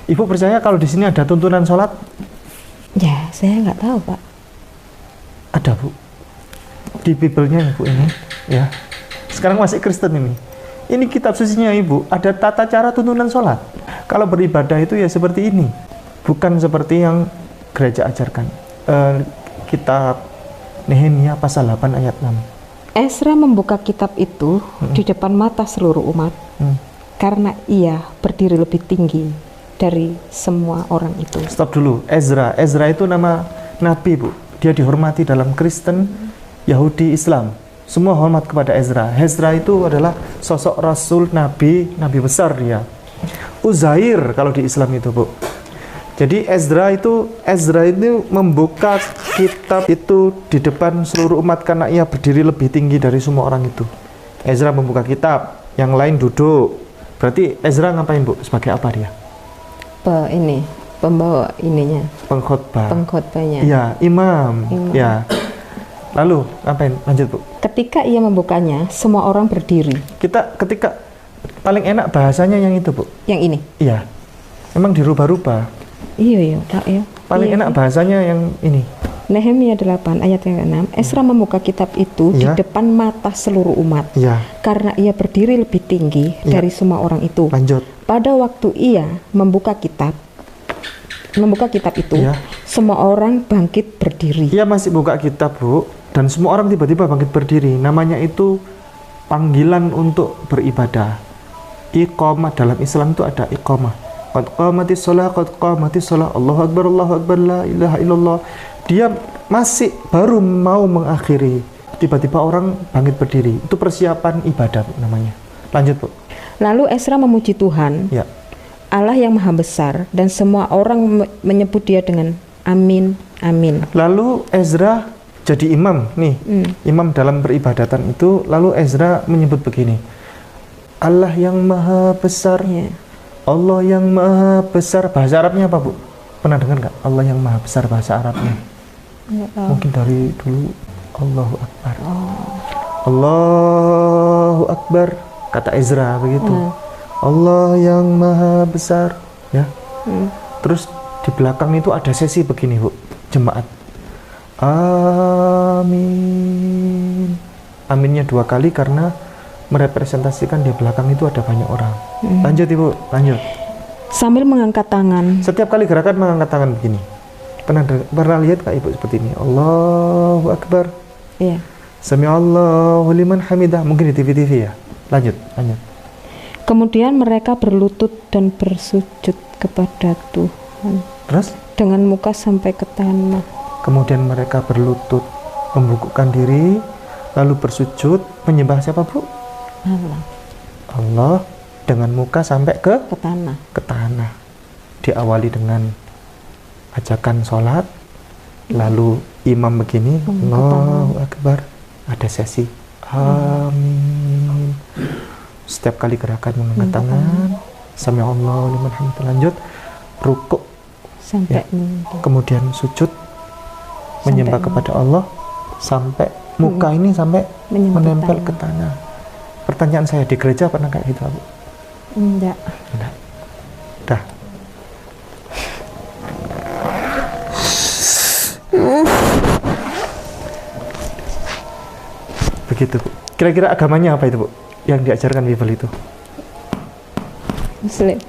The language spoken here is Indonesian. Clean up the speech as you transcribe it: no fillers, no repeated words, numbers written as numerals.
Ibu percaya kalau di sini ada tuntunan sholat? Ya, saya nggak tahu, Pak. Ada, Bu. Di Bible-nya Ibu ini, ya. Sekarang masih Kristen ini. Ini kitab sucinya Ibu, ada tata cara tuntunan sholat. Kalau beribadah itu ya seperti ini. Bukan seperti yang gereja ajarkan. Kitab Nehemia pasal 8 ayat 6. Ezra membuka kitab itu di depan mata seluruh umat karena ia berdiri lebih tinggi dari semua orang itu. Stop dulu. Ezra itu nama nabi, Bu. Dia dihormati dalam Kristen, Yahudi, Islam. Semua hormat kepada Ezra. Ezra itu adalah sosok rasul, nabi besar dia. Uzair kalau di Islam itu, Bu. Jadi Ezra itu membuka kitab itu di depan seluruh umat karena ia berdiri lebih tinggi dari semua orang itu. Ezra membuka kitab, yang lain duduk. Berarti Ezra ngapain, Bu? Sebagai apa dia? Pembawa ininya. Pengkhotbahnya. Iya, imam. Ya. Lalu ngapain? Lanjut, Bu. Ketika ia membukanya, semua orang berdiri. Ketika paling enak bahasanya yang itu, Bu. Yang ini. Iya. Memang dirubah-rubah. Iya. Paling enak bahasanya yang ini. Nehemia 8 ayat yang 6. Ezra membuka kitab itu di depan mata seluruh umat. Karena ia berdiri lebih tinggi dari semua orang itu. Lanjut. Pada waktu ia membuka kitab itu, semua orang bangkit berdiri. Ia masih buka kitab, Bu, dan semua orang tiba-tiba bangkit berdiri. Namanya itu panggilan untuk beribadah. Iqamah dalam Islam itu ada iqamah. Qad qamatis shalah, Allahu akbar, la ilaha illallah. Dia masih baru mau mengakhiri, tiba-tiba orang bangkit berdiri. Itu persiapan ibadah, Bu, namanya. Lanjut, Bu. Lalu Ezra memuji Tuhan, Allah yang maha besar, dan semua orang menyebut dia dengan amin, amin. Lalu Ezra jadi imam nih, imam dalam peribadatan itu. Lalu Ezra menyebut begini, Allah yang maha besar, Allah yang maha besar. Bahasa Arabnya apa, Bu? Pernah dengar nggak? Allah yang maha besar bahasa Arabnya? Mungkin dari dulu. Allahu Akbar. Allahu Akbar, kata Ezra begitu. Allah yang maha besar, ya. Terus di belakang itu ada sesi begini, Bu, jemaat. Amin. Aminnya 2 kali karena merepresentasikan di belakang itu ada banyak orang. Lanjut, Ibu, lanjut. Sambil mengangkat tangan. Setiap kali gerakan mengangkat tangan begini. Pernah lihat Kak Ibu seperti ini? Allahu Akbar. Iya. Sami'allahu liman hamidah. Mungkin di TV-TV ya. Lanjut. Kemudian mereka berlutut dan bersujud kepada Tuhan. Terus? Dengan muka sampai ke tanah. Kemudian mereka berlutut, membungkukkan diri, lalu bersujud, menyembah siapa, Bu? Allah dengan muka sampai ke tanah. Diawali dengan ajakan sholat, lalu imam begini, Allahu Akbar, ada sesi amin. Setiap kali gerakan mengangkat tangan, Sami'allahu liman hamidah. Lanjut rukuk sampai kemudian sujud menyembah kepada Allah sampai muka ini sampai menempel ke tanah. Pertanyaan saya, di gereja pernah kayak gitu, Bu? Enggak. Dah. Begitu, Bu. Kira-kira agamanya apa itu, Bu? Yang diajarkan Bible itu? Muslim.